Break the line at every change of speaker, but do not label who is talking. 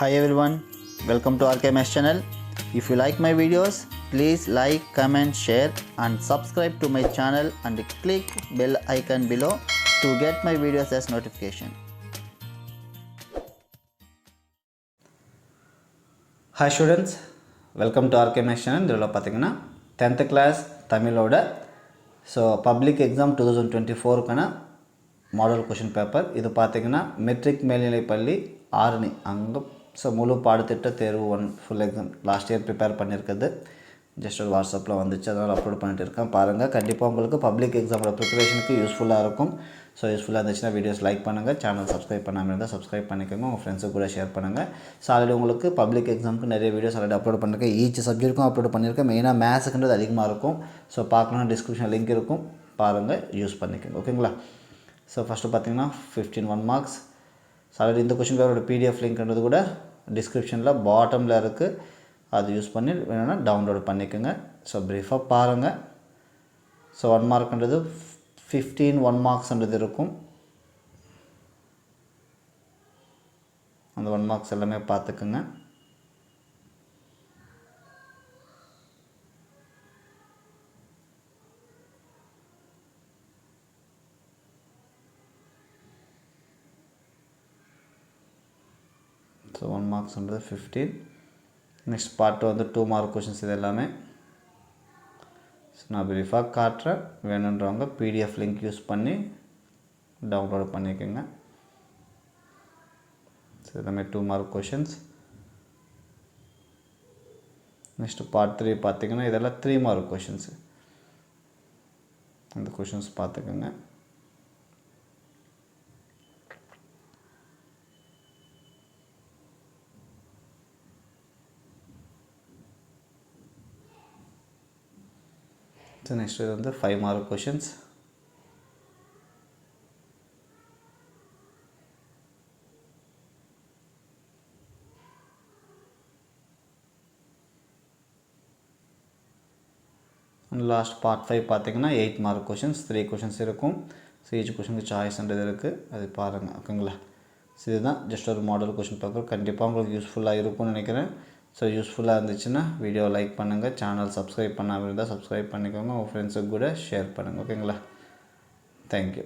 Hi everyone, welcome to RKMS channel. If you like my videos, please like, comment, share and subscribe to my channel and click bell icon below to get my videos as notification. Hi students, welcome to RKMS channel. இதில் பார்த்தீங்கன்னா 10th class தமிழோட public exam 2024க்கான model question paper. இது பார்த்தீங்கன்னா matric மேல்நிலைப்பள்ளி ஆரணி அங்கே முழு பாடத்திட்ட தேர்வு 1 full exam last year prepare பண்ணியிருக்குது. ஜஸ்ட் ஒரு வாட்ஸ்அப்பில் வந்துச்சு, அதனால் அப்லோட் பண்ணிட்டு இருக்கேன். பாருங்கள், கண்டிப்பாக உங்களுக்கு பப்ளிக் எக்ஸாமோட ப்ரிப்பரேஷனுக்கு யூஸ்ஃபுல்லாக இருக்கும். யூஸ்ஃபுல்லாக இருந்துச்சுன்னா வீடியோஸ் லைக் பண்ணுங்கள், சேனல் சப்ஸ்கிரைப் பண்ணாமல் இருந்தால் சப்ஸ்கிரைப் பண்ணிக்கோங்க, உங்கள் ஃப்ரெண்ட்ஸுக்கு கூட ஷேர் பண்ணுங்கள். ஆல்ரெடி உங்களுக்கு பப்ளிக் எக்ஸாமுக்கு நிறைய வீடியோஸ் ஆல்ரெடி அப்லோட் பண்ணியிருக்கேன். ஈச் சப்ஜெக்ட்டுக்கும் அப்லோட் பண்ணியிருக்கேன். மெயினாக மேத்ஸுக்குன்றது அதிகமாக இருக்கும். பார்க்கணும்னா டிஸ்கிரிப்ஷன் லிங்க் இருக்கும், பாருங்கள், யூஸ் பண்ணிக்கோங்க. ஓகேங்களா? ஃபஸ்ட்டு பார்த்தீங்கன்னா 15 1 மார்க்ஸ். ஆல்ரெடி இந்த கொஷின் பேப்பரோட பிடிஎஃப் லிங்க்ன்றது கூட டிஸ்கிரிப்ஷனில் பாட்டமில் இருக்குது, அது யூஸ் பண்ணி வேணும்னா டவுன்லோட் பண்ணிக்கோங்க. ப்ரீஃபாக பாருங்கள். 1 மார்க்ன்றது 15 1 மார்க்ஸ்ன்றது இருக்கும். அந்த 1 மார்க்ஸ் எல்லாமே பார்த்துக்குங்க. ஸோ 1 மார்க்ஸ்ன்றது 15. நெக்ஸ்ட் பார்ட்டு வந்து 2 மார்க் கொஷின்ஸ். இது எல்லாமே நான் ப்ரீஃபாக காட்டுறேன், வேணுன்றவங்க பிடிஎஃப் லிங்க் யூஸ் பண்ணி டவுன்லோட் பண்ணிக்கோங்க. எல்லாமே 2 மார்க் கொஷின்ஸ். நெக்ஸ்ட்டு பார்ட் 3 பார்த்திங்கன்னா இதெல்லாம் 3 மார்க் கொஷின்ஸு. இந்த கொஷின்ஸ் பார்த்துக்கோங்க. நெக்ஸ்ட் இது வந்து 5 மார்க் கொஷின்ஸ். லாஸ்ட் பார்ட் 5 பார்த்தீங்கன்னா 8 மார்க் கொஷின்ஸ். 3 கொஷின்ஸ் இருக்கும். ஈச் கொஷினுக்கு சாய்ஸ்ன்றது இருக்குது, அது பாருங்கள். ஓகேங்களா? இதுதான் ஜஸ்ட் ஒரு மாடல் கொஷின் பேப்பர். கண்டிப்பாக உங்களுக்கு யூஸ்ஃபுல்லாக இருக்கும்னு நினைக்கிறேன். யூஸ்ஃபுல்லாக இருந்துச்சுன்னா வீடியோ லைக் பண்ணுங்கள், சேனல் சப்ஸ்கிரைப் பண்ணாமல் இருந்தால் சப்ஸ்கிரைப் பண்ணிக்கோங்க, உங்கள் ஃப்ரெண்ட்ஸுக்கு கூட ஷேர் பண்ணுங்கள். ஓகேங்களா? தேங்க்யூ.